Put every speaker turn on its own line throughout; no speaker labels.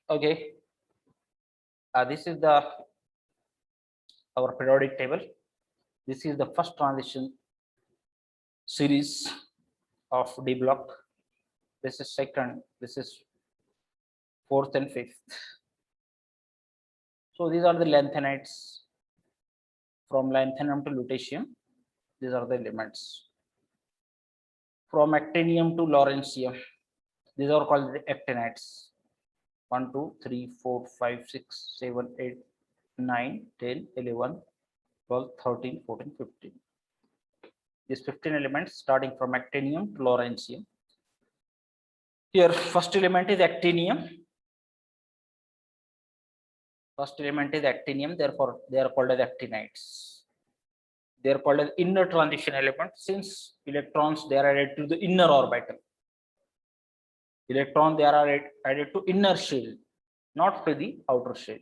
Okay, this is the our periodic table. This is the first transition series of D block. This is second. This is fourth and fifth. So these are the lanthanides from lanthanum to lutetium. These are the elements. From actinium to lawrencium, these are called the actinides. 1, 2, 3, 4, 5, 6, 7, 8, 9, 10, 11, 12, 13, 14, 15. These 15 elements starting from actinium to lawrencium. Here, first element is actinium. First element is actinium, therefore they are called as actinides. They are called as inner transition elements since electrons they are added to the inner orbital. Electron they are added to inner shell, not to the outer shell.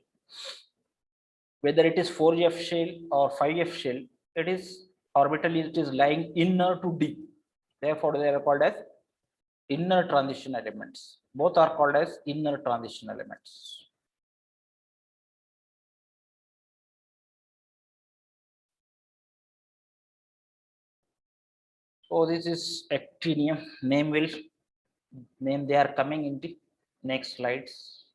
Whether it is 4f shell or 5f shell, it is orbital, it is lying inner to deep. Therefore, they are called as inner transition elements. Both are called as inner transition elements. So this is actinium. Name they are coming in the next slides.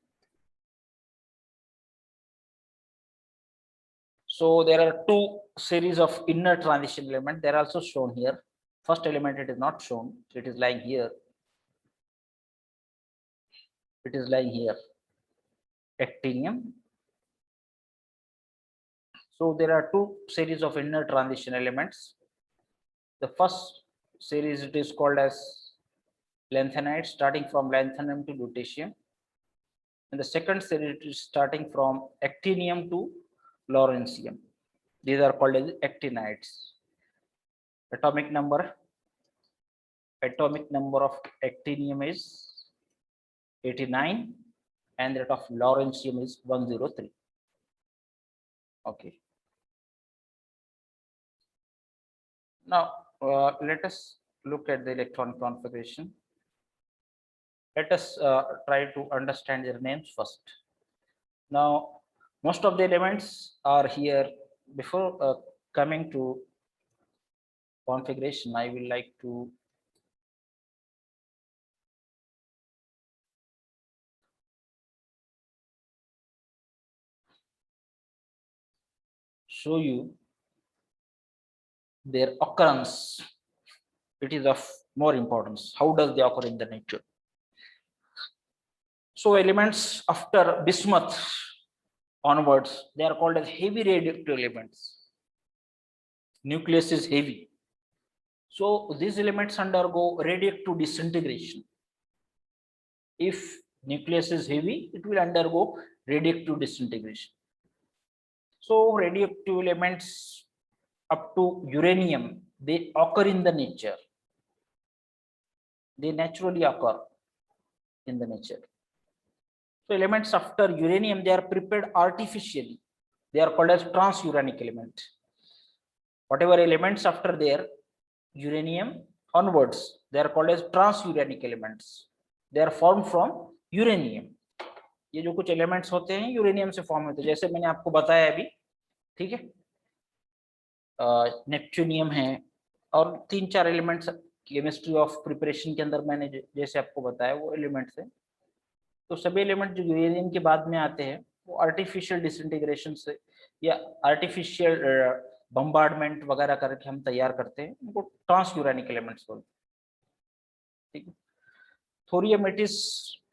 So there are two series of inner transition elements. They are also shown here. First element it is not shown. It is lying here. It is lying here. Actinium. So there are two series of inner transition elements. The first series it is called as lanthanides, starting from lanthanum to lutetium. And the second series is starting from actinium to lawrencium. These are called as actinides. Atomic number of actinium is 89 and that of lawrencium is 103. Okay. Now let us look at the electron configuration. Let us try to understand their names first. Now, most of the elements are here. Before coming to configuration, I will like to show you their occurrence. It is of more importance. How does they occur in the nature? So elements after bismuth onwards, they are called as heavy radioactive elements. Nucleus is heavy. So these elements undergo radioactive disintegration. If nucleus is heavy, it will undergo radioactive disintegration. So radioactive elements up to uranium, they occur in the nature. They naturally occur in the nature. So elements after uranium, they are prepared artificially. They are called as transuranic element. Whatever elements after their uranium onwards, they are called as transuranic elements. They are formed from uranium. ये जो कुछ elements होते हैं uranium से form होते हैं, जैसे मैंने आपको बताया अभी, ठीक है, नेपच्यूनियम है और 3-4 एलिमेंट्स केमिस्ट्री ऑफ प्रिपरेशन के अंदर मैंने जैसे आपको बताया वो एलिमेंट्स है. तो सभी एलिमेंट जो यूरेनियम के बाद में आते हैं वो आर्टिफिशियल डिसइंटीग्रेशन से या आर्टिफिशियल बम्बार्डमेंट वगैरह करके हम तैयार करते हैं, उनको ट्रांसयूरेनिक एलिमेंट्स बोलते हैं. ठीक है. Thorium it is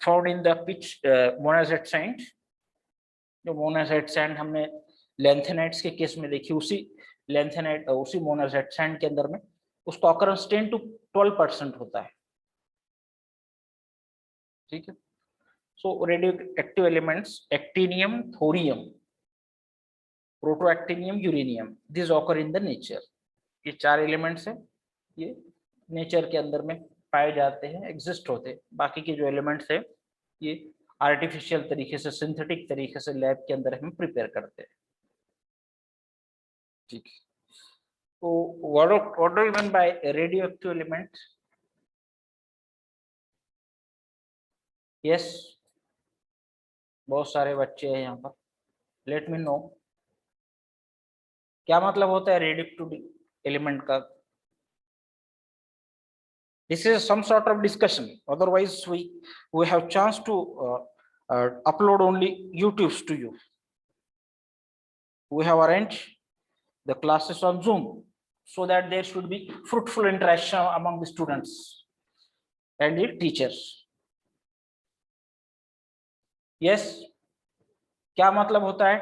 found in the pitch monazite sand. जो मोनाजाइट सैंड हमने लैंथेनाइट्स के केस में देखी, उसी लैंथेनाइट उसी मोनाजाइट सैंड के अंदर में उसका ऑकरेंस 10 to 12% होता है. ठीक है. So radioactive elements actinium, thorium, protoactinium, uranium, this occur in the nature. ये 4 एलिमेंट्स हैं, ये नेचर के अंदर में पाए जाते हैं, एग्जिस्ट होते हैं. बाकी के जो एलिमेंट्स है ये आर्टिफिशियल तरीके से, सिंथेटिक तरीके से लैब के अंदर हम प्रिपेयर करते हैं. ठीक है. तो what do you mean by radioactive element? Yes. बहुत सारे बच्चे हैं यहाँ पर, लेट मी नो क्या मतलब होता है रेडिक्टिव एलिमेंट का। This is some sort of discussion. Otherwise, we have chance to upload only YouTube's to you. We have arranged the classes on Zoom so that there should be fruitful interaction among the students and the teachers. Yes, क्या मतलब होता है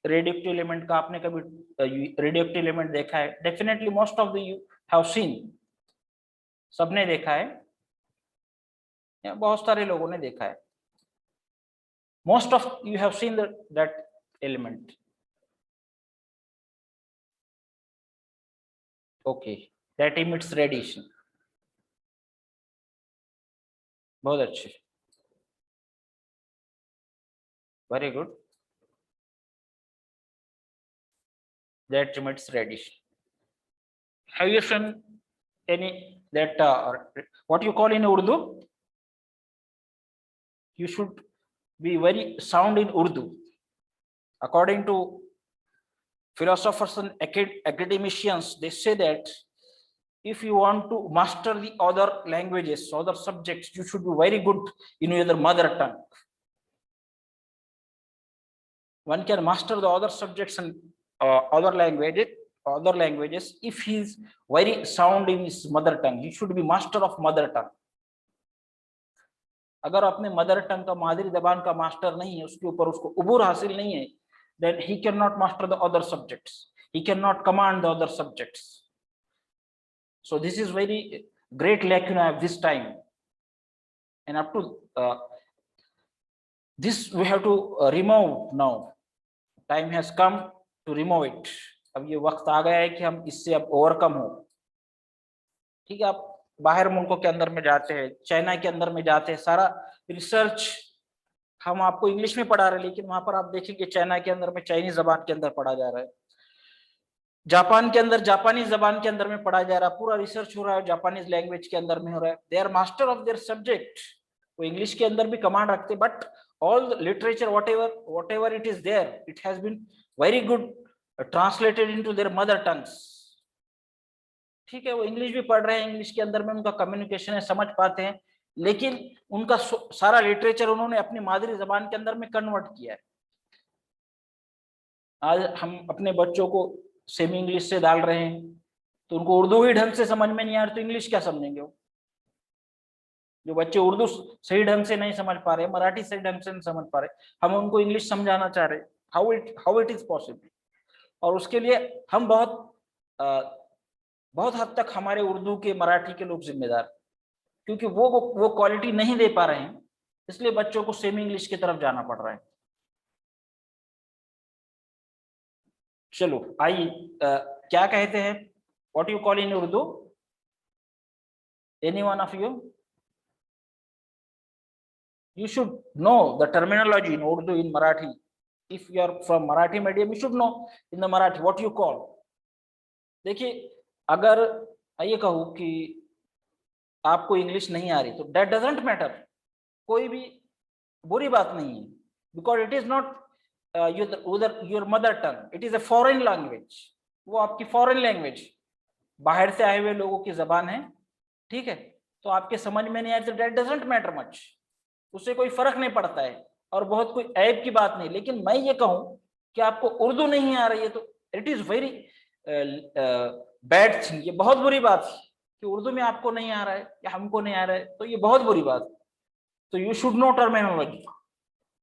radioactive element का? आपने कभी radioactive element देखा है? Definitely most of the you have seen, सबने देखा है या बहुत सारे लोगों ने देखा है। Most of you have seen that element. Okay, that emits radiation. बहुत अच्छे, very good. That emits radiation. Have you seen any that what you call in Urdu? You should be very sound in Urdu. According to philosophers and academicians, they say that if you want to master the other languages, other subjects, you should be very good in your mother tongue. One can master the other subjects and other languages if he is very sound in his mother tongue. He should be master of mother tongue. अगर अपने mother tongue का, मादरी जबान का master नहीं है, उसके ऊपर उसको उबूर हासिल नहीं है, then he cannot master the other subjects, he cannot command the other subjects. So this is very great lacuna of this time, and up to this we have to remove now. Time has come to remove it. अब ये वक्त आ गया है कि हम इससे अब overcome हो। ठीक है, आप बाहर मुल्कों के अंदर में जाते हैं, चाइना के अंदर में जाते हैं, सारा रिसर्च हम आपको इंग्लिश में पढ़ा रहे हैं, लेकिन वहां पर आप देखेंगे चाइना के अंदर में चाइनीज जबान के अंदर पढ़ा जा रहा है, जापान के अंदर जापानीज जबान के अंदर में पढ़ा जा रहा है, पूरा रिसर्च हो रहा है जापानीज लैंग्वेज के अंदर में हो रहा है। They are master of their subject, वो इंग्लिश के अंदर भी कमांड रखते, but all literature whatever it is there, it has been very good translated into their mother tongues. ठीक है, वो इंग्लिश भी पढ़ रहे हैं, इंग्लिश के अंदर में उनका कम्युनिकेशन है, समझ पाते हैं, लेकिन उनका सारा लिटरेचर उन्होंने अपनी मादरी जबान के अंदर में कन्वर्ट किया है। आज हम अपने बच्चों को सेमी इंग्लिश से डाल रहे हैं, तो उनको उर्दू ही ढंग से समझ में नहीं आ रहा, तो इंग्लिश क्या समझेंगे वो? जो बच्चे उर्दू सही ढंग से नहीं समझ पा रहे, मराठी सही ढंग से नहीं समझ पा रहे, हम उनको इंग्लिश समझाना चाह रहे, हाउ इट इज पॉसिबल? और उसके लिए हम बहुत हद तक हमारे उर्दू के, मराठी के लोग जिम्मेदार, क्योंकि वो क्वालिटी नहीं दे पा रहे हैं, इसलिए बच्चों को सेमी इंग्लिश की तरफ जाना पड़ रहा है। चलो आइए, क्या कहते हैं, what you call in Urdu? Any one of you should know the terminology in Urdu, in Marathi. If you are from Marathi medium, you should know in the Marathi what you call. देखिए, अगर ये कहूँ कि आपको English नहीं आ रही, तो that doesn't matter, कोई भी बुरी बात नहीं है, because it is not your mother tongue, it is a foreign language, वो आपकी foreign language, बाहर से आए हुए लोगों की जबान है, ठीक है, तो आपके समझ में नहीं आए तो that doesn't matter much, उससे कोई फर्क नहीं पड़ता है, और बहुत कोई ऐब की बात नहीं। लेकिन मैं ये कहूं कि आपको उर्दू नहीं आ रही है, तो it is very bad thing, ये बहुत बुरी बात है कि उर्दू में आपको नहीं आ रहा है या हमको नहीं आ रहा है, तो ये बहुत बुरी बात है। तो यू शुड नो टर्मिनोलॉजी,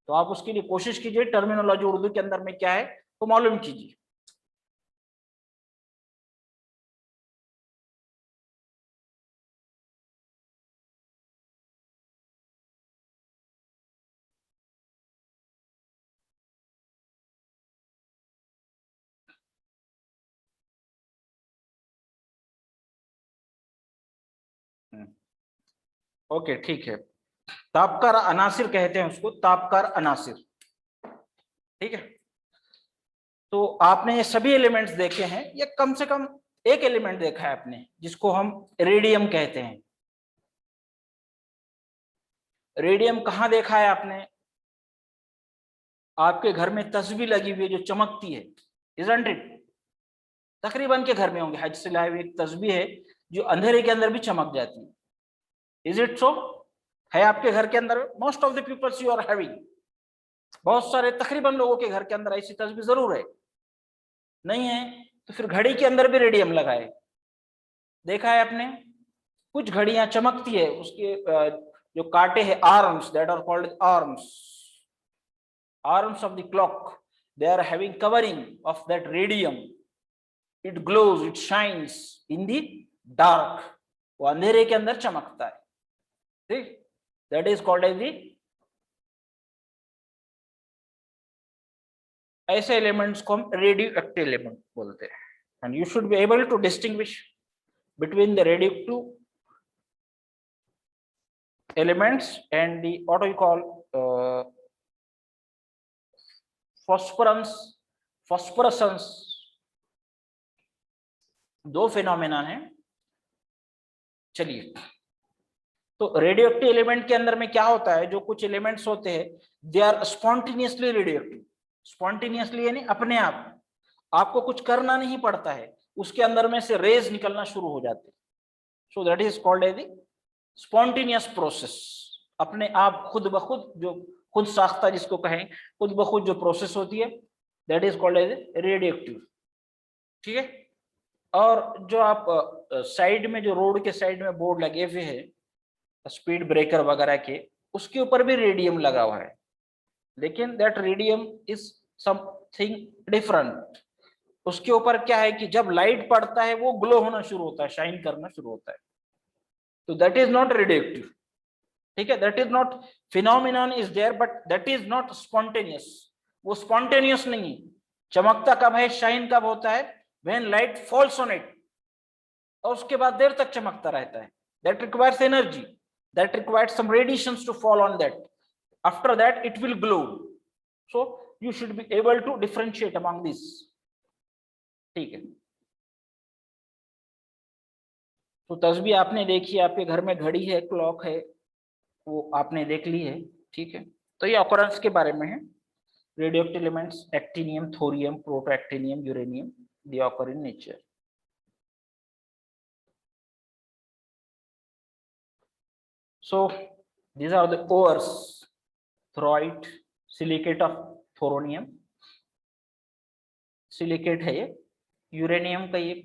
तो आप उसके लिए कोशिश कीजिए, टर्मिनोलॉजी उर्दू के अंदर में क्या है तो मालूम कीजिए। ओके, ठीक है, तापकार अनासिर कहते हैं उसको, तापकार अनासिर, ठीक है। तो आपने ये सभी एलिमेंट्स देखे हैं, या कम से कम एक एलिमेंट देखा है आपने जिसको हम रेडियम कहते हैं। रेडियम कहाँ देखा है आपने? आपके घर में तस्बीह लगी हुई है जो चमकती है, इजंट इट? तकरीबन के घर में होंगे हज से लाए हुए एक तस्बीह है जो अंधेरे के अंदर भी चमक जाती है। Is it so? है आपके घर के अंदर? Most of the peoples you are having, बहुत सारे तकरीबन लोगों के घर के अंदर ऐसी तस्बीह जरूर है। नहीं है तो फिर घड़ी के अंदर भी रेडियम लगाए। देखा है आपने? कुछ घड़ियां चमकती है, उसके जो कांटे हैं, arms, that are called arms of the clock, they are having covering of that radium. It glows, it shines in the dark, वो अंधेरे के अंदर चमकता है, ठीक? That is called as the, ऐसे एलिमेंट्स को हम रेडियो एक्टिव एलिमेंट बोलते हैं। And you should be able to distinguish between the radio active elements and the what we call phosphorescence। दो फिनोमेना है। चलिए, तो रेडियो एक्टिव एलिमेंट के अंदर में क्या होता है, जो कुछ एलिमेंट्स होते हैं they are spontaneously radio active. Spontaneously यानी अपने आप, आपको कुछ करना नहीं पड़ता है, उसके अंदर में से रेज निकलना शुरू हो जाते हैं। So that is called as the spontaneous process. अपने आप खुद ब खुद, जो खुद साख्ता जिसको कहें, खुद ब खुद जो प्रोसेस होती है, that is called as radio active. ठीक है? और जो आप साइड में, जो रोड के साइड में बोर्ड लगे हुए हैं स्पीड ब्रेकर वगैरह के, उसके ऊपर भी रेडियम लगा हुआ है, लेकिन that radium is something different. उसके ऊपर क्या है कि जब लाइट पड़ता है वो ग्लो होना शुरू होता है, शाइन करना शुरू होता है। तो that is not radio active. ठीक है? That is not, phenomenon is there but that is not spontaneous. वो स्पॉन्टेनियस नहीं। चमकता कब है, शाइन कब होता है? When light falls on it, और उसके बाद देर तक चमकता रहता है। That requires energy, that requires some radiations to fall on that, after that it will glow. So you should be able to differentiate among this. ठीक है? तो तस्बीह आपने देखी, आपके घर में घड़ी है, क्लॉक है, वो आपने देख ली है। ठीक है? तो ये ऑकरेंस के बारे में है। Radioactive elements actinium, thorium, protoactinium, uranium, they occur in nature. So these are the ores: thoroite, silicate of thorium, silicate है ये, यूरेनियम का ये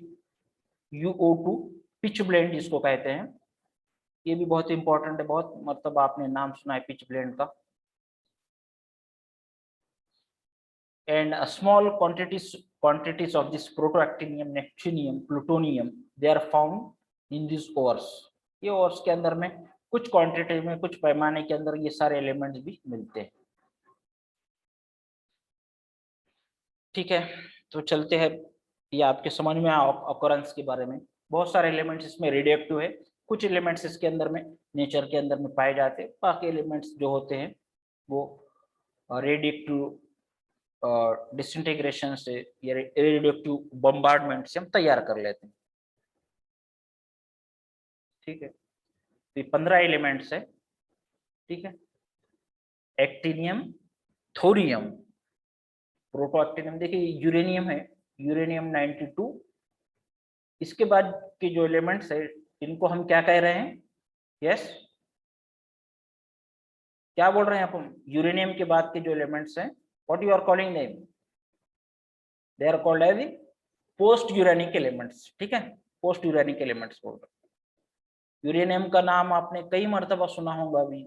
UO2, पिच ब्लेंड जिसको कहते हैं, ये भी बहुत इंपॉर्टेंट है, बहुत मतलब आपने नाम सुना है पिच ब्लेंड का। And small quantities of this protoactinium, neptunium, plutonium, they are found in these ores। ये ores के अंदर में कुछ क्वांटिटी में, कुछ पैमाने के अंदर ये सारे एलिमेंट्स भी मिलते हैं। ठीक है? तो चलते हैं, ये आपके समझ में ऑकरेंस के बारे में। बहुत सारे एलिमेंट्स इसमें रेडियोएक्टिव है, कुछ एलिमेंट्स इसके अंदर में नेचर के अंदर में पाए जाते हैं, बाकी एलिमेंट्स जो होते हैं वो रेडियोएक्टिव डिसइंटीग्रेशन से या रेडियोएक्टिव बम्बार्डमेंट से हम तैयार कर लेते हैं। ठीक है? तो ये 15 एलिमेंट्स है। ठीक है? एक्टिनियम, थोरियम, प्रोटोएक्टिनियम, देखिए यूरेनियम है, यूरेनियम 92। इसके बाद के जो एलिमेंट्स है इनको हम क्या कह रहे हैं? यस, क्या बोल रहे हैं आप? हम यूरेनियम के बाद के जो एलिमेंट्स हैं, what you are calling them? They are called as post uranic elements. ठीक है? पोस्ट यूरेनिक एलिमेंट्स बोल रहे हैं। यूरेनियम का नाम आपने कई मर्तबा सुना होगा अभी।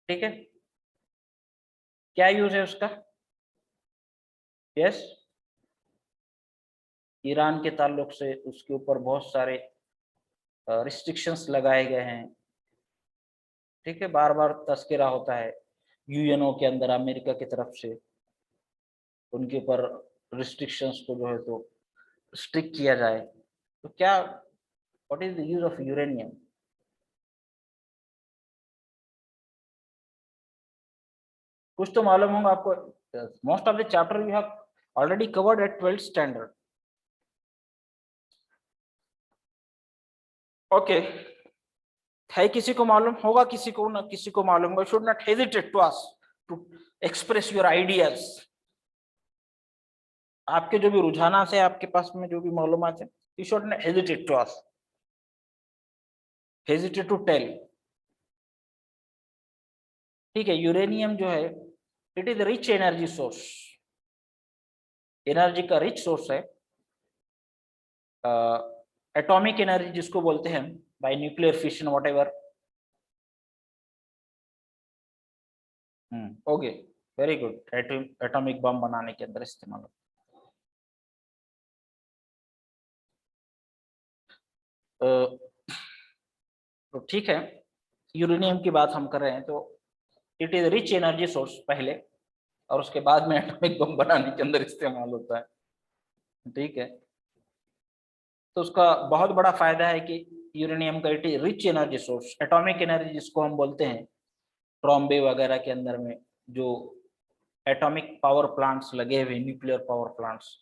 ठीक है? क्या यूज है उसका? यस, ईरान के ताल्लुक से उसके ऊपर बहुत सारे रिस्ट्रिक्शंस लगाए गए हैं। ठीक है? बार बार तस्करा होता है यूएनओ के अंदर अमेरिका की तरफ से, उनके ऊपर रिस्ट्रिक्शंस को जो है तो स्ट्रिक्ट किया जाए। तो क्या, what is the use of uranium? कुछ तो मालूम होगा आपको। Most of the chapter you have already covered at 12th standard. Okay, है किसी को मालूम होगा, किसी को ना किसी को मालूम होगा। Should not hesitate to ask, to express your ideas. आपके जो भी रुझानात है, आपके पास में जो भी मालूमात है, you should not hesitate to ask, hesitate to tell. ठीक है, यूरेनियम जो है it is rich energy source, energy का रिच सोर्स है। एटॉमिक एनर्जी जिसको बोलते हैं by nuclear fission whatever. Okay, very good. Atomic bomb बनाने के अंदर इस्तेमाल होता है। तो ठीक है, यूरेनियम की बात हम कर रहे हैं, तो it is rich energy source पहले, और उसके बाद में एटॉमिक बम बनाने के अंदर इस्तेमाल होता है। ठीक है, तो उसका बहुत बड़ा फायदा है कि यूरेनियम का it is rich energy source. Atomic energy जिसको हम बोलते हैं ट्रॉम्बे वगैरह के अंदर में जो एटॉमिक पावर प्लांट्स लगे हुए, न्यूक्लियर पावर प्लांट्स,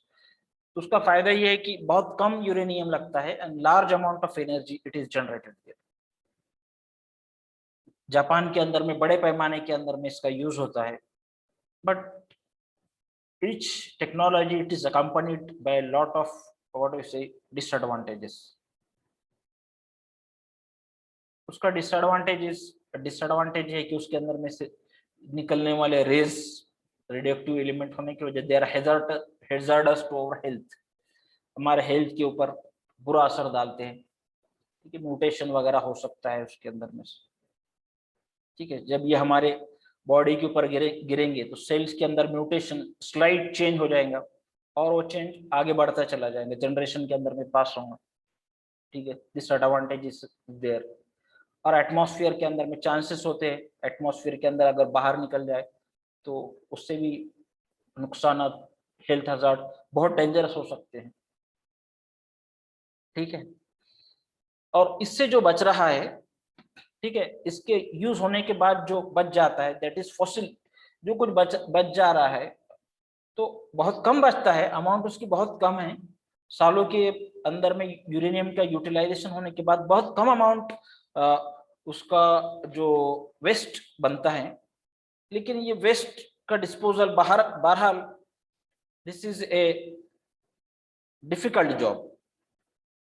तो उसका फायदा ये है कि बहुत कम यूरेनियम लगता है and large amount of energy it is generated there. Japan के अंदर में बड़े पैमाने के अंदर में इसका यूज होता है, but each technology it is accompanied by a lot of what we say disadvantages। उसका डिसएडवांटेज है कि उसके अंदर में से निकलने वाले रेज रेडियोएक्टिव एलिमेंट होने की वजह they are hazardous to our health, हमारे हेल्थ के ऊपर बुरा असर डालते हैं। ठीक है, म्यूटेशन वगैरह हो सकता है उसके अंदर में से। ठीक है, जब ये हमारे बॉडी के ऊपर गिरेंगे तो सेल्स के अंदर म्यूटेशन स्लाइड चेंज हो जाएगा, और वो चेंज आगे बढ़ता चला जाएगा, जनरेशन के अंदर में पास होगा। ठीक है, दिस एडवांटेज इज देयर। और एटमॉस्फेयर के अंदर में चांसेस होते हैं, एटमॉस्फेयर के अंदर अगर बाहर निकल जाए तो उससे भी नुकसान, हेल्थ हजार्ड बहुत डेंजरस हो सकते हैं। ठीक है, और इससे जो बच रहा है, ठीक है, इसके यूज होने के बाद जो बच जाता है दैट इज फॉसिल। जो कुछ बच जा रहा है तो बहुत कम बचता है, अमाउंट उसकी बहुत कम है। सालों के अंदर में यूरेनियम का यूटिलाइजेशन होने के बाद बहुत कम अमाउंट उसका जो वेस्ट बनता है। लेकिन ये वेस्ट का डिस्पोजल बाहर बहरहाल this is a difficult job.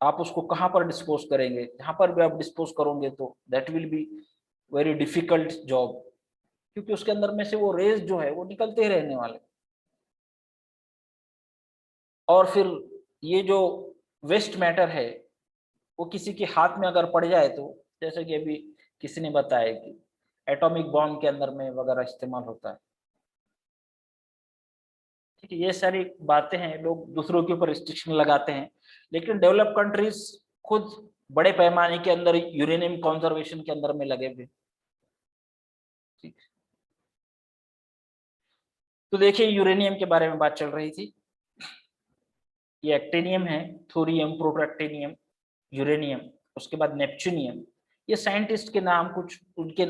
आप उसको कहाँ पर डिस्पोज करेंगे, जहां पर भी आप डिस्पोज करोगे तो that will be very difficult job, क्योंकि उसके अंदर में से वो रेज जो है वो निकलते ही रहने वाले। और फिर ये जो वेस्ट मैटर है वो किसी के हाथ में अगर पड़ जाए तो, जैसे कि अभी किसी ने बताया कि एटॉमिक बॉम्ब के अंदर में वगैरह इस्तेमाल होता है। ठीक है, ये सारी बातें हैं, लोग दूसरों के ऊपर रिस्ट्रिक्शन लगाते हैं, लेकिन डेवलप कंट्रीज खुद बड़े पैमाने के अंदर यूरेनियम कंजर्वेशन के अंदर में लगे हुए। ठीक, तो देखिए यूरेनियम के बारे में बात चल रही थी। ये एक्टिनियम है, थोरियम, प्रोटैक्टिनियम, यूरेनियम, उसके बाद नेपच्यूनियम। ये साइंटिस्ट के नाम कुछ उनके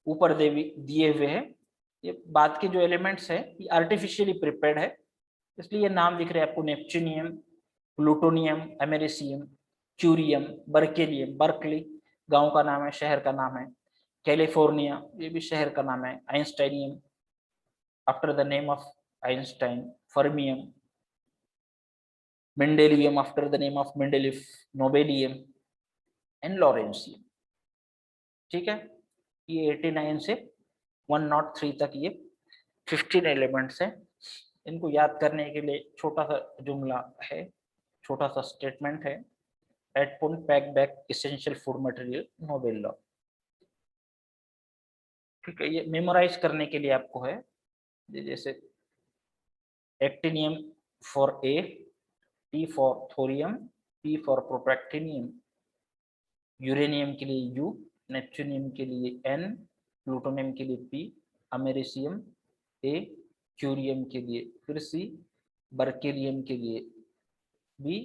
ऊपर दिए हुए हैं। ये बाद के जो एलिमेंट्स है ये आर्टिफिशियली प्रिपेयर्ड है, इसलिए ये नाम दिख रहे हैं आपको, neptunium, plutonium, americium, curium, berkelium, Berkeley गांव का नाम है, शहर का नाम है, कैलिफोर्निया ये भी शहर का नाम है, einsteinium after the name of Einstein, fermium, mendelium after the name of Mendeleev, nobelium and lawrencium. ठीक है, ये 89 से 103 तक ये 15 एलिमेंट्स हैं। इनको याद करने के लिए छोटा सा जुमला है, छोटा सा स्टेटमेंट है, एट पुन pack back essential food material Nobel law. ठीक है, ये मेमोराइज करने के लिए आपको है, जैसे actinium for A, T for thorium, P for protactinium, uranium के लिए यू, नेपच्यूनियम के लिए एन, प्लूटोनियम के लिए पी, अमेरिसियम ए, क्यूरियम के लिए फिर सी, बर्केलियम के लिए बी,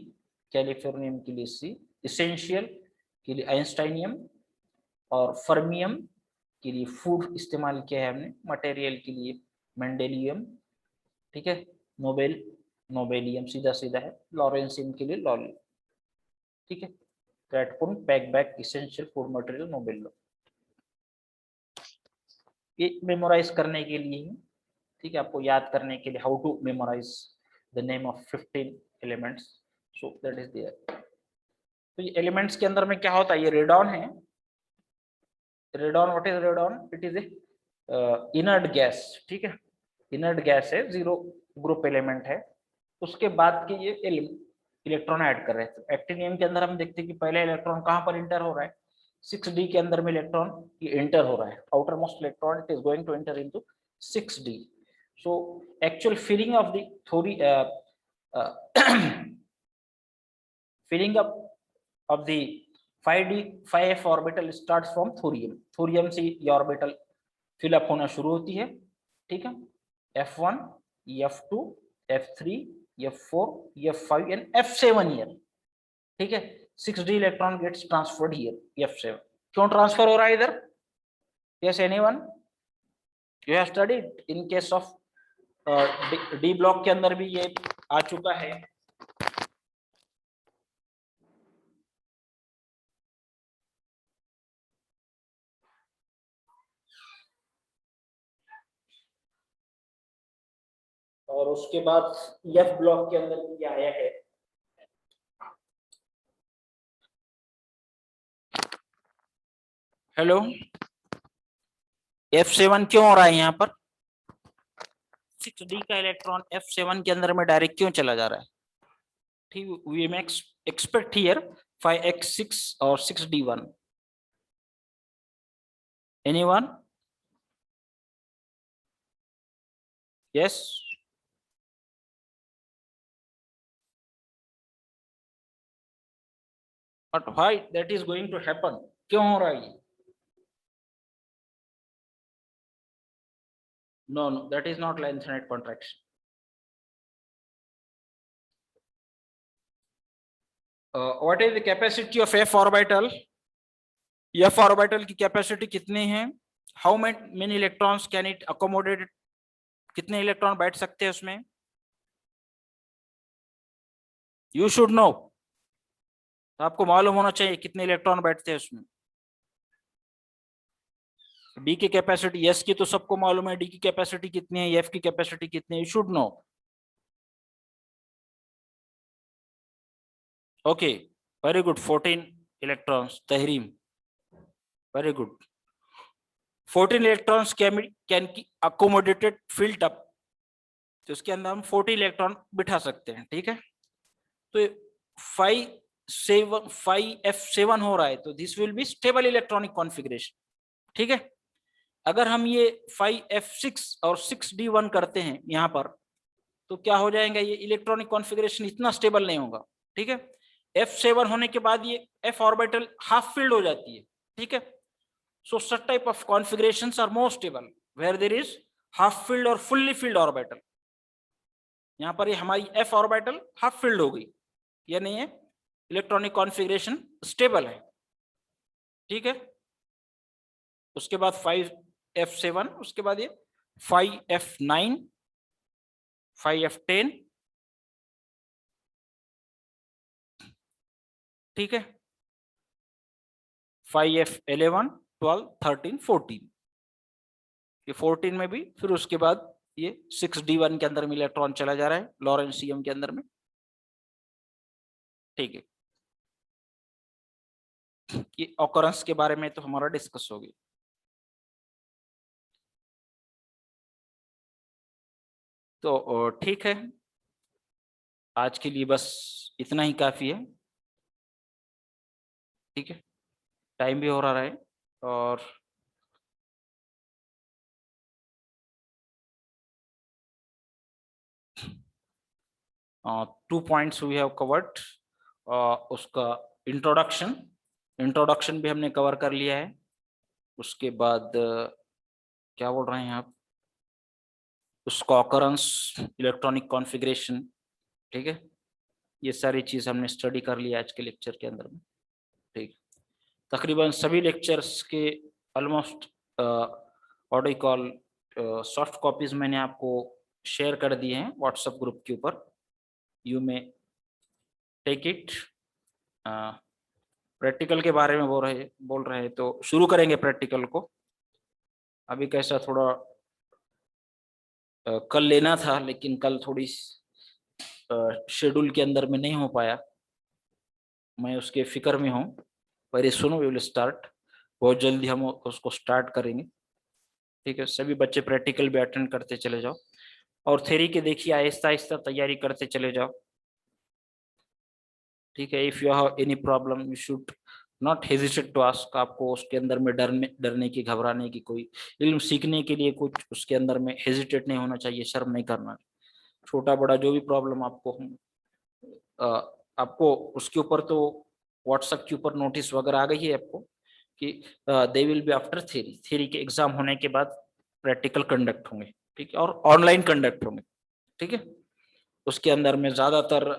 कैलिफोर्नियम के लिए सी, इसेंशियल के लिए आइंस्टाइनियम, और फर्मियम के लिए फूड इस्तेमाल किया है हमने, मटेरियल के लिए मेंडेलियम। ठीक है, नोबेल नोबेलियम सीधा सीधा है, लॉरेंसियम के लिए लॉली। ठीक है, pack back essential food material Nobel law. ये मेमोराइज करने के लिए ही, ठीक है, आपको याद करने के लिए, how to memorise the name of 15 elements, so that is there. तो ये एलिमेंट्स के अंदर में क्या होता है, ये रेडॉन है। Radon, what is radon? It is a inert gas, ठीक है, इनर्ट गैस है, जीरो ग्रुप एलिमेंट है। उसके बाद के ये इलेक्ट्रॉन ऐड कर रहे हैं। एक्टिनियम के अंदर हम देखते हैं कि पहले इलेक्ट्रॉन कहाँ पर इंटर हो रहा है, 6d के अंदर में इलेक्ट्रॉन ये एंटर हो रहा है, outer most electron it is going to enter into 6d। So actual filling of the थोड़ी filling up of the 5d 5f orbital starts from thorium। Thorium से ये ऑर्बिटल फिल अप होना शुरू होती है, ठीक है, f1 f2 f3 f4 f5 and f7 year, ठीक है। 6d electron gets transferred here f7। क्यों ट्रांसफर हो रहा है इधर? Yes anyone? You have studied in case of D block के अंदर भी ये आ चुका है। और उसके बाद एफ ब्लॉक के अंदर भी आया है। हेलो, F7 क्यों हो रहा है यहाँ पर? 6d का इलेक्ट्रॉन F7 के अंदर में डायरेक्ट क्यों चला जा रहा है? ठीक, we may expect here 5x6 और 6d1। Anyone? Yes? But why that is going to happen? क्यों हो रहा है ये? No no, that is not lengthened contraction। What is the capacity of f orbital? f orbital की capacity कितनी है? How many electrons can it accommodate? कितने electron बैठ सकते हैं उसमें? यू शुड नो, आपको मालूम होना चाहिए कितने इलेक्ट्रॉन बैठते हैं उसमें। डी की कैपेसिटी, एस की तो सबको मालूम है, डी की कैपेसिटी कितनी है, एफ की कैपेसिटी कितनी है, you should know. Okay, very good, 14 electrons, Tahreem, very good. 14 electrons can accommodated filled up, तो इसके अंदर हम 40 इलेक्ट्रॉन बिठा सकते हैं, ठीक है। तो 5f7 हो रहा है, तो this will be stable electronic configuration, ठीक है। अगर हम ये 5f6 और 6d1 करते हैं यहाँ पर, तो क्या हो जाएगा, ये इलेक्ट्रॉनिक कॉन्फ़िगरेशन इतना स्टेबल नहीं होगा, ठीक है। f7 होने के बाद ये f ऑर्बिटल हाफ फिल्ड हो जाती है, ठीक है। So such type of configurations are more stable where there is half filled और फुल्ली फिल्ड ऑर्बिटल। यहाँ पर ये हमारी f ऑर्बिटल हाफ फिल्ड हो गई, या नहीं है, इलेक्ट्रॉनिक कॉन्फ़िगरेशन स्टेबल है, ठीक है। उसके बाद 5f7, उसके बाद ये 5f9 5f10, ठीक है, 5f11 12 13 14, ये 14 में भी फिर उसके बाद ये 6d1 के अंदर में इलेक्ट्रॉन चला जा रहा है लॉरेंशियम के अंदर में, ठीक है। ये ऑकरेंस के बारे में तो हमारा डिस्कस हो गया। तो ठीक है, आज के लिए बस इतना ही काफी है, ठीक है, टाइम भी हो रहा है। और two points we have covered, उसका इंट्रोडक्शन भी हमने कवर कर लिया है। उसके बाद क्या बोल रहे हैं आप, उसका ऑकरेंस, इलेक्ट्रॉनिक कॉन्फ़िगरेशन, ठीक है, ये सारी चीज हमने स्टडी कर लिया आज के लेक्चर के अंदर में, ठीक। तकरीबन सभी लेक्चर्स के almost what I call soft copies मैंने आपको शेयर कर दिए हैं व्हाट्सएप ग्रुप के ऊपर, यू में टेक इट। प्रैक्टिकल के बारे में बोल रहे हैं तो शुरू करेंगे प्रैक्टिकल को। अभी कैसा थोड़ा कल लेना था, लेकिन कल थोड़ी शेड्यूल के अंदर में नहीं हो पाया, मैं उसके फिक्र में हूँ। Very soon we will start, बहुत जल्दी हम उसको स्टार्ट करेंगे। ठीक है, सभी बच्चे प्रैक्टिकल भी अटेंड करते चले जाओ, और थ्योरी के देखिए आहिस्ता आहिस्ता तैयारी करते चले जाओ। ठीक है, if you have any problem you should not hesitate to ask. आपको उसके अंदर में डरने की, घबराने की, कोई इल्म सीखने के लिए कुछ उसके अंदर में हेजिटेट नहीं होना चाहिए, शर्म नहीं करना। छोटा बड़ा जो भी प्रॉब्लम आपको आपको उसके ऊपर तो व्हाट्सएप के ऊपर नोटिस वगैरह आ गई है आपको कि they will be after theory, theory के एग्जाम होने के बाद प्रैक्टिकल कंडक्ट होंगे। ठीक है, और ऑनलाइन कंडक्ट होंगे। ठीक है, उसके अंदर में ज्यादातर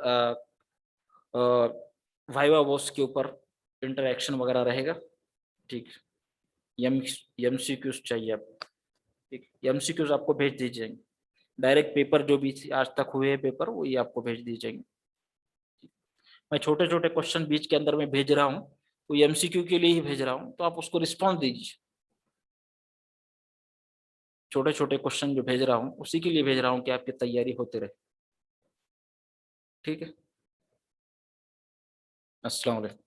वाइवा वॉस के ऊपर इंटरेक्शन वगैरह रहेगा। ठीक, एमसीक्यूज चाहिए आपको। ठीक, एमसीक्यूज आपको भेज दी जाएंगे, डायरेक्ट पेपर जो भी आज तक हुए पेपर वो ये आपको भेज दी जाएंगे। मैं छोटे छोटे क्वेश्चन बीच के अंदर में भेज रहा हूँ, तो एमसीक्यू के लिए ही भेज रहा हूँ, तो आप उसको रिस्पॉन्स दीजिए। छोटे छोटे क्वेश्चन जो भेज रहा हूँ उसी के लिए भेज रहा हूँ कि आपकी तैयारी होते रहे। ठीक है, अस्सलाम वालेकुम।